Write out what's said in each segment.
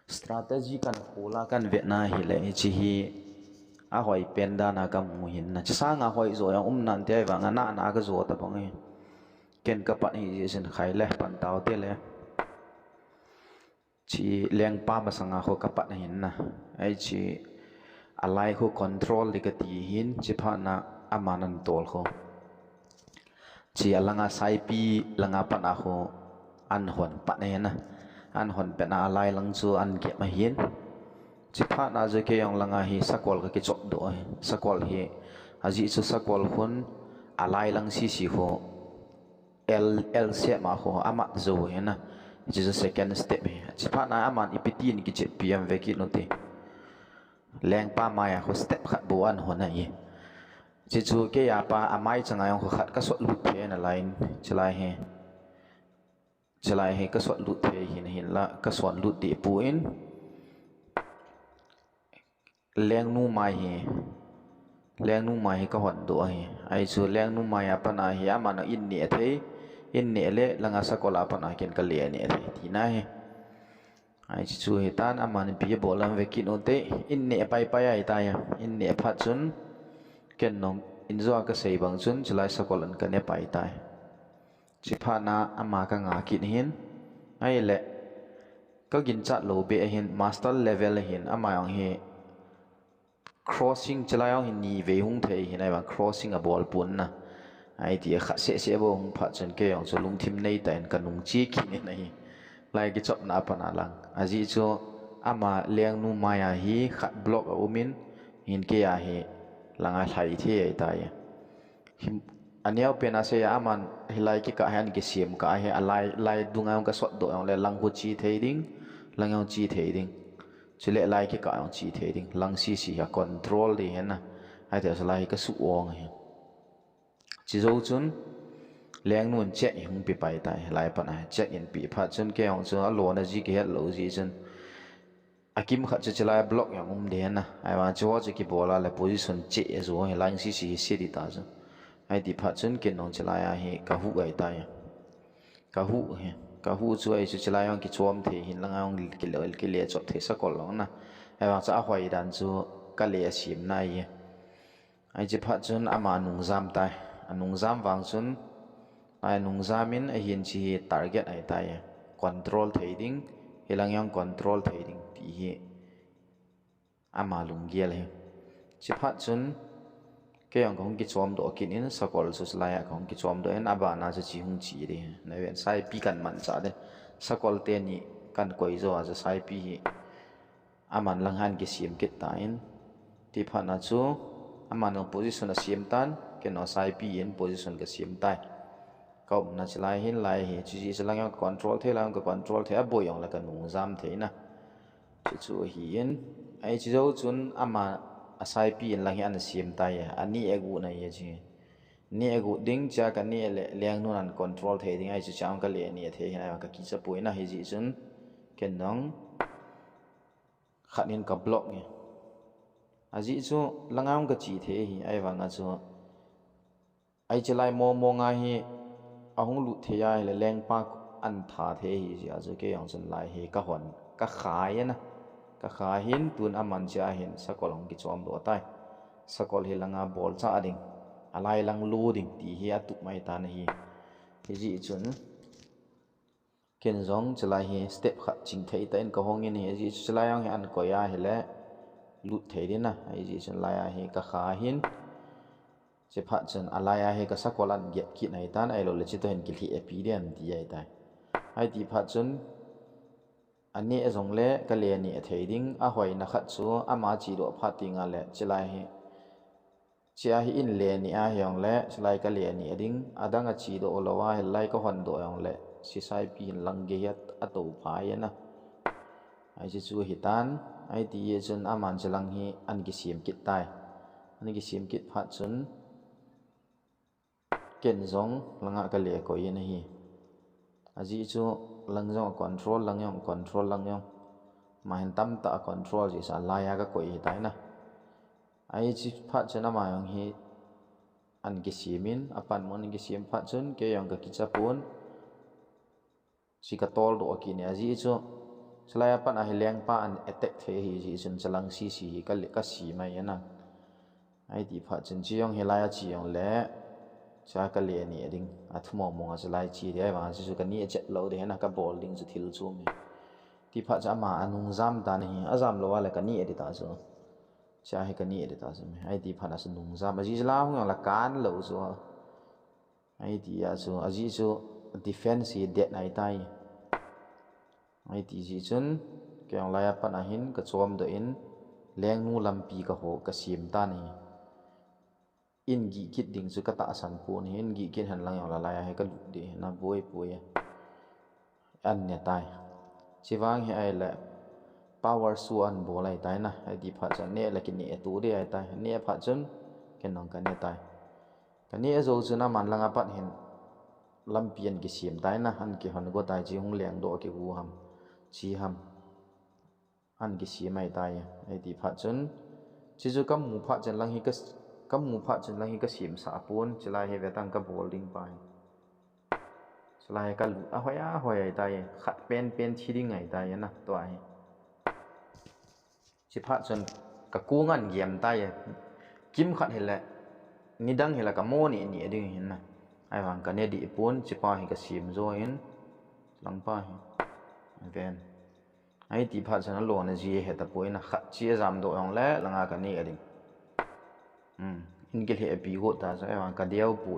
strategy kan khula kan Vietnam hi le chi hi a hoi penda na ka mu hin na cha nga hoi zo yang nan te wa nga na ka zo ta bang ken ka pan hi sin khai le pan tao te le chi leng pa ma sanga ho ka pan hin na ai chi alai ho control de ka ti hin chi pha na amanan tol ho chi alanga sai pi langa pan a ho an hon pa ne na an hon pe na alai lang chu an ge ma hin chi pha na je ke yang langa hi sakol ka ki chop do sakol hi aji chu sakol hun alai lang si ho l se ma ho amat zo he na ji is second step he chi pha na aman ipitin ki che pm ve ki no te leng pa ma ya ho step khat bo an ho na hi chi chu ke ya pa amai changa yang ho khat ka so lu the na line chalai he ka so lu the hin la ka so lu ti pu in leng nu mai hi ka hon do hi ai chu leng nu mai apa na hi ama na in ne le langa sakola pa na ken ka le ne the ti na hi ai chu hi tan ama ni pi bolam ve ki no te in ne pai ai ta ya in ne phat chun ken nom in zo ka sei bang chun chalai sakolan ka ne pai ta chi pha na ama ka nga ki hin ai le ka gin chat lo be hin master level hin ama yang hi crossing chalai hin ni ve hung thei hin ai ba crossing a ball pun na ai ti kha se bo hung pha chen ke yong chu lung thim nei ta en kanung chi ki ne nei lai ki chop na pa na lang aji chu ama leng nu maya hi khat block a umin hin ke ya hi langa thai the ai ta ya aniao pe na se ya aman hilai ki ka han ki sim ka he lai dunga ka sot do le lang hu chi thei ding lang yong chi thei ding chile lai ki ka yong chi thei ding lang si ya control di hen na ai te sa lai ka su ong he chi zo chun leng nun che hung pi pai tai lai pa na che in pi pha chun ke yong chu a lo na ji ke lo ji chun akim kha chalai block yang de na ai wa chu chi ki bola le position che zo he lang si di ta chu ai di pha chun ken nong chalai a he ka hu ai tai ka hu chu ai chu chalai ang ki chom the hin lang ang ki le chop the sa kol long na ai wa cha hoi dan chu ka le sim na ai chi pha chun ama nung zam tai anung zam wang chun ai nung zamin a hin chi target ai tai control thading hilang yang control thading ti hi ama lung gial he chi pha chun ke yang kong ki chom do kin in sakol su slaya kong ki chom do en aba na chi hung chi ri na wen sai pi kan man cha de sakol te ni kan koi zo a sai pi hi aman lang han ki sim kit ta in ti pha na chu aman no position a sim tan ke no sai pi in position ka sim tai kau na chlai hin lai hi chi chalang yang control the lang ka control the a boy yong la ka nu zam the na chu hi in ai chi zo chun ama asai pi in lang yan sim tai ani egu na ye chi ni egu ding cha ka ni le leng nu an control the ding ai chu chang ka le ni the hin ai ka ki cha pui na hi ji chun ken nong khanin ka block ni aji chu langam ka chi the hi ai wa nga chu ai chalai mo nga hi ahung lu the ya le leng pa an tha the hi ji a chu ke yang chun lai hi ka hon ka khai na ka kha hin tun aman cha hin sakol hong ki chom do tai sakol hi langa bol cha ding alai lang lu ding ti hi atuk mai ta na hi ji chun ken zong chalai hi step kha ching thei ta in ka hong in hi ji chalai ang an ko ya hi le lu thei din na ai ji chun lai a hi ka kha hin che pha chun alai a hi ka sakol an get ki nai tan ai lo le chi to hin ki hi epi dian ti ai tai ai ti pha chun ani azong le ka le ni thading a hoi na khat chu ama chi do phating a le chalai hi chia hi in le ni a hyong le chalai ka le ni ading adang a chi do lowa he lai ka hon do yong le si sai pi lang ge yat a to pha ya na ai chi chu hi tan ai ti ye chun aman chalang hi an ki sim kit tai an ki sim kit pha chun ken zong langa ka le ko yin hi aji chu lang jong control lang yong ma hin tam ta control ji sa la ya ka koi tai na ai chi pha chana ma yong hi an ki simin apan mon ki sim pha chun ke yong ka ki cha pun si ka tol do ki ne aji chu chalai pan a hi leng pa an attack the hi ji chun chalang si hi ka si mai na ai ti pha chun chi yong helaya chi yong le cha ka le ni ding a thumo mo chalai chi de wa chu ka ni chet lo de na ka ball ding chu thil chu mi ti pha cha ma anung zam ta ni azam lo wa le ka ni edi ta chu cha hi ka ni edi ta chu mi ai ti pha na sun nung zam ji la hung la kan lo chu ai ti ya chu aji chu defense hi det nai tai ai ti ji chun kyang la ya pa na hin ka chom do in leng nu lampi ka ho ka sim ta ni in gi kit ding chu ka ta san pu ni in gi kit han lang la la ya he ka lu de na boi pui an ne tai chiwang he ai la power su an bo lai tai na ai di pha cha ne la ki ne tu de ai tai ne pha chun ken nong ka ne tai ka ne zo chu na man langa pat hin lampian ki sim tai na han ki hon go tai chi hung leng do ki hu ham chi ham han ki si mai tai ai di pha chun chi chu kam mu pha chen lang hi ka kam mu pha chen lang hi ka sim sa pun chlai he vetang ka bowling pai chlai ka lu a hoi ai tai khat pen thi ding ai tai na to ai chi pha chun ka ku ngan giam tai kim khat he la ni dang he la ka mo ni ding hin na ai wang ka ne di pun chi pa hi ka sim zo in lang pa hi ven ai ti pha chana lo na ji he ta poina khat chi jam do ong le langa ka ni ading in ke le pi go ta sa ai wang ka deu pu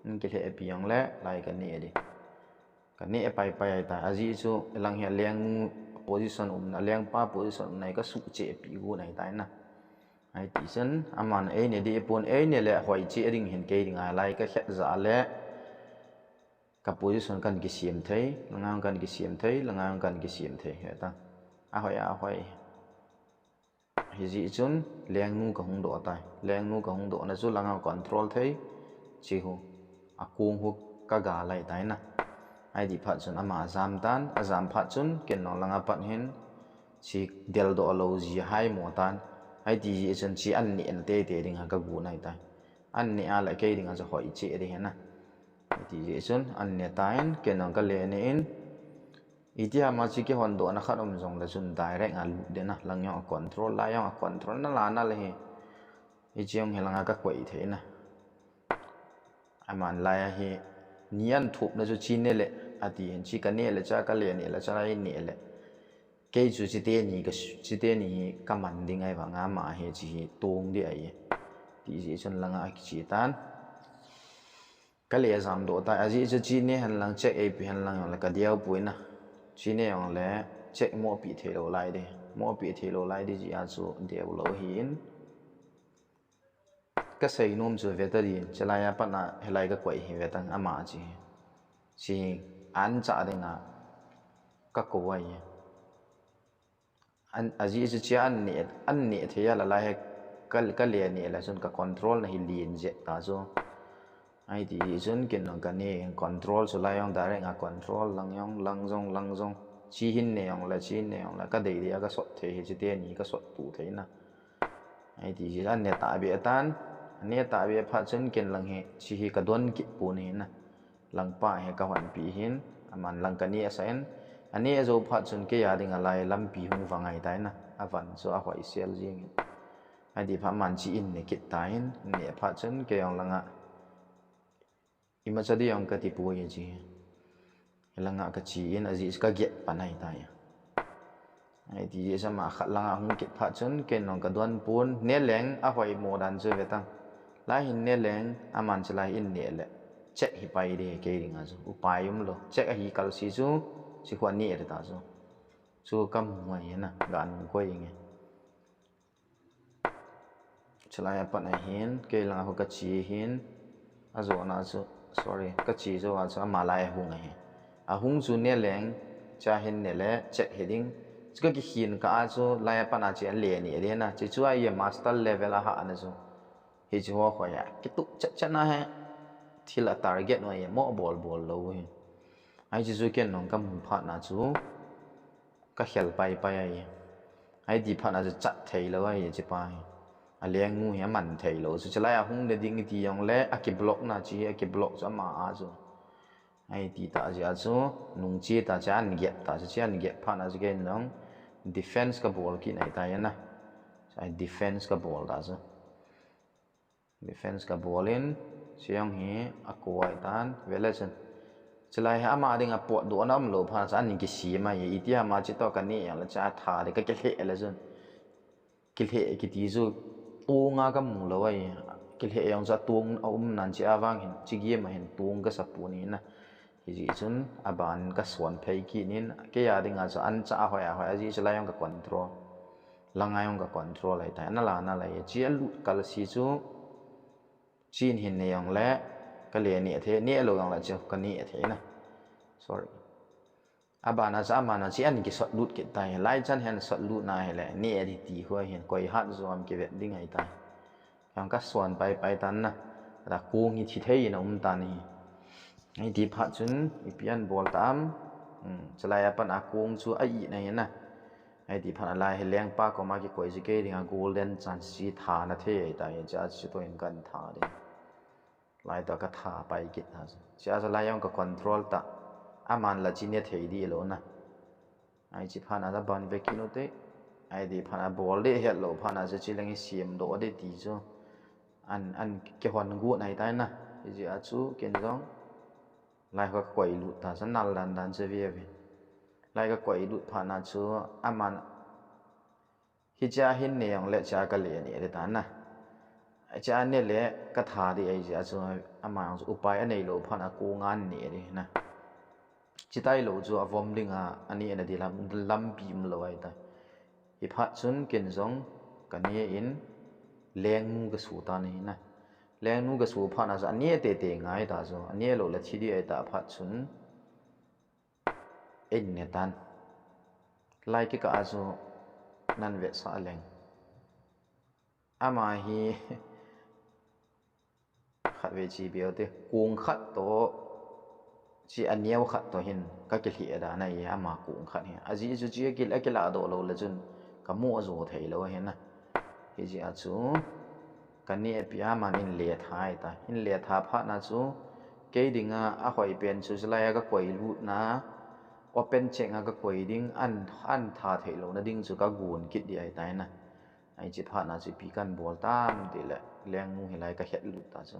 in ke le pi ong le lai ka ni adi ka ni pai ai ta aji chu lang he leng position na leng pa position nai ka su che pi go nai tai na ai ti sen aman e ne di pun e ne le hoi chi ading hin ke ding a lai ka khet za le ka position kan ki sim thei langang kan ki sim thei langang kan ki sim thei he ta a hoi hi ji chun leng nu ka hung do tai leng nu ka hung do na chu langang control thei chi hu a kung hu ka ga lai tai na ai di phat chun ama zam tan a zam phat chun ken no langa pat hin chi del do lo ji hai mo tan ai di ji chun chi an ni en te ding ha ka gu nai tai an ni a la ke ding a cho hoi chi de he na ti ji chun an ne tain ken no ka le ne in itia ma chi ke hon do na khat om jong la chun direct a lu de na lang yo control la yo control na la na le he i chiong he langa ka kwai the na aman la ya he nian thup na chu chi ne le ati hen chi ka ne le cha ka le ne la cha lai ne le ke chu chi te ni ka man ding ai wa nga ma he chi tong de ai ti ji chun langa ki chi tan ka le zam do ta aji chu chi ne han lang check ap han lang la ka diao puina chi ne yong le check mo pi the lo lai de mo pi the lo lai de ji a chu de lo hin ka sei nom chu vetari chalaya pa na helai ka kwai hi vetang ama chi an cha de na ka ko wai an aji chu chi an ne the ya la lai ka le ne la chun ka control na hi lin je ta zo ai ti chun ken no ka ne control chu la yong direct a control lang jong chi hin ne yong la ka dei dia ka sot the hi chi te ni ka sot tu the na ai ti ji an ne ta be tan ne ta be pha chun ken lang he chi hi ka don ki pu ni na lang pa he ka wan pi hin aman lang ka ni asen ani zo pha chun ke ya ding a lai lam pi hung wangai tai na avan so a hoi sel jing ai di pha man chi in ne kit tain ne pha chun ke yong langa ima chadi yong ka ti pu ye ji langa ka chi in aji ka get panai tai ai ti je sama khat langa hung kit pha chun ke nong ka don pun ne leng a hoi mo dan chu vetang lai hin ne leng aman chlai in ne le check hi pai de ke ring a chu upai lo check a hi kal si chu chi khwa ni ta chu kam mai na gan ko ing chlai pa na hin ke langa ho ka chi hin a zo na chu sorry ka chi zo a cha ma lai hung he a hung chu ne leng cha hin ne le check heading chu ki hin ka a chu lai pa na chi le ni le na chi chu ai master level a ha na chu hi chu ho khwa ya ki tu cha na he thila target no ye mo bol lo he ai chu ken nong kam pha na chu ka khel pai ai di pha na chu chat thei lo ai chi pa a leng mu he man thei lo chu chalai a hung de ding ti yong le a ki block na chi a ki block cha ma a chu ai ti ta ja chu nung chi ta cha an get ta cha an get pha na again nong defense ka ball ki nai ta yana ai defense ka ball da chu defense ka ball in siang hi akoi tan velation chlai ha ma ding a pot do nam lo pha sa an ki si ma ye itia ma chi to ka ni yang la cha tha de ka ke he la chun ki he ki ti chu u nga ka mu lo ai ki he yang cha tung nan chi awang hin chi gi ma hin tung ka sa pu ni na hi chun aban ka swan phei ki nin ke ya ding a cha an cha hoya ji chlai yang ka control langai yang ka control ai ta na la ye chi lu kal si chu chin hin ne yang le ka le ni the ni lo yang la chu ka ni the na sorry abana sa mana chi an ki sot lut ki tai lai chan hen sot lut na he le ni e ti ho hen koi hat zom ki vet ding ai tai yang ka swan pai tan na ra kung hi thi thei na ta ni ai di pha chun ipian bol tam chalai apan akung chu ai na na ai di pha lai he leng pa ko ma ki koi ji ke ringa golden chance chi tha na the ai tai cha chi to in kan tha de lai ta ka tha pai ki ta cha lai yang ka control ta aman la chi ne thei di lo na ai chi pha na da ban ve ki no te ai di pha na bol de het lo pha na chi lengi siam do de ti chu an ke hon gu nai tai na ji a chu ken jong lai ka koi lu ta san nal dan che ve ve lai ka koi lu pha na chu aman hi cha hin ne yang le cha ka le ni de ta na cha ne le ka tha di ai ja chu ama chu upai anei lo pha na ko ngan ni de na chi tai lo chu avom ding a ani na di lam bim lo ai ta hi pha chun ken jong ka ne in leng mu ka su ta ni na leng nu ka su pha na sa nie te ngai ta chu ani lo la chi di ai ta pha chun en ne tan lai ki ka chu nan ve sa leng ama hi khat ve chi beo te kung khat to chi aniaw khat to hin ka ki hi da na ye ama kung khat hi aji chu chi ki la do lo la chun ka mu zo thei lo he na hi ji a chu ka ni e pia man in le thai ta in le tha pha na chu ke dinga a hoi pen chu lai ka koi lu na open check ka koi ding an tha thei lo na ding chu ka gun kit di ai tai na ai chi pha na chi pi kan bol tam ti le leng mu hi lai ka het lu ta chu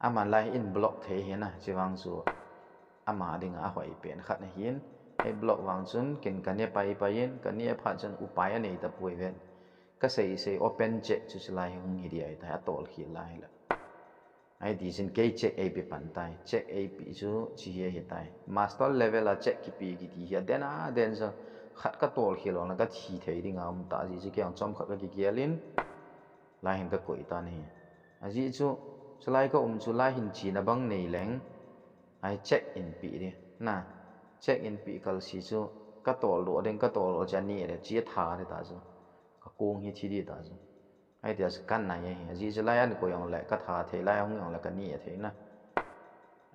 aman lai in block the he na chi wang chu ama ding a hoi pen khat na hin ai block wang chun ken ka ne pai in ka ne pha chun upai ani ta pui ven ka sei open check chu lai hung hi di ai ta tol khi lai la ai di sin ke check ai pi pan tai check ai pi chu chi he tai master level a check ki pi ki ti ya den so khat ka tol khi lo na ka thi thei ding am ta ji chi kyang chom khat ka ki gelin lai hin ka koi ta ni aji chu chlai ka chu lai hin chi na bang nei leng ai check in pi di na check in pi kal si chu ka tol do den ka tol cha ni re chi tha de ta chu ka kong hi chi di ta chu ai dia kan na ye ji chlai an ko yong le ka tha the lai hong yong le ka ni the na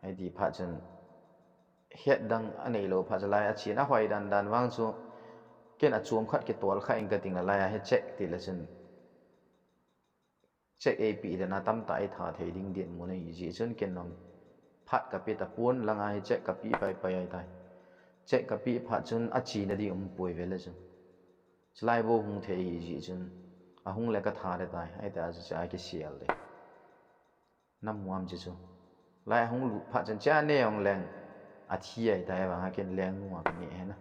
ai di pha chen het dang anei lo pha chlai a chi na hoi dan wang chu ken a chum khat ki tol kha ing ka ting la lai he check ti la chen check ap de na tam tai tha thei ding din mu nei ji chun ken nom phat ka pi ta pun langa hi check ka pi pai ai tai check ka pi pha chun a chi na di pui ve la chun chlai bo hung the hi ji chun a hung le ka tha de tai ai ta cha ki sial de nam muam ji chu lai hung lu pha chan cha ne yong leng a thi ai tai wa ken leng mu ka ni he na